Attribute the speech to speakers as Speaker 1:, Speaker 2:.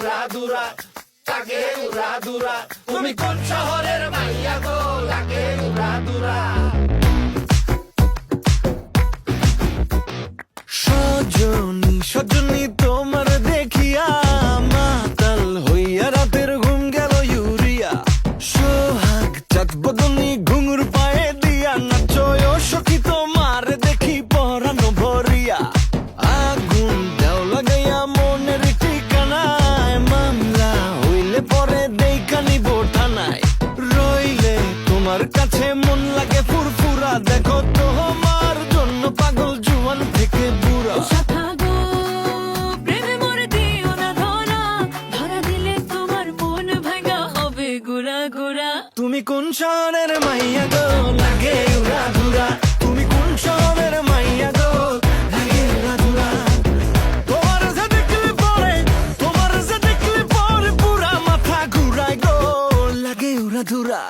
Speaker 1: উড়াদুরা, লাগে উড়াদুরা। তুমি কোন শহরের মাইয়া গো, লাগে উড়াদুরা।
Speaker 2: সজনী সজনী তোমার দেখিয়া মাতাল হইয়া রাতের ঘুম গেল ইউরিয়া। সোহাগ চাঁদ বদনী ঘুঙুর পায়ে দিয়া নাচয় সখী তোমার দেখি পরানো ভরিয়া। আগুন দেও লাগাইয়া মনের ঠিকানায়, মামলা হইলে পরে দেইকা নিব থানায়। রইলে তোমার কাছে মন লাগে ফুরফুরা, দেখো তোমার জন্য পাগল জুয়ান থেকে বুড়া। তুমি কোন শহরের মাইয়া গো, লাগে উড়াদুরা। তুমি কোন শহরের মাইয়া গো, লাগে উড়াদুরা। তোমার যে দেখলে পরে পুরা মাথা ঘুরায় গো, লাগে উড়াদুরা।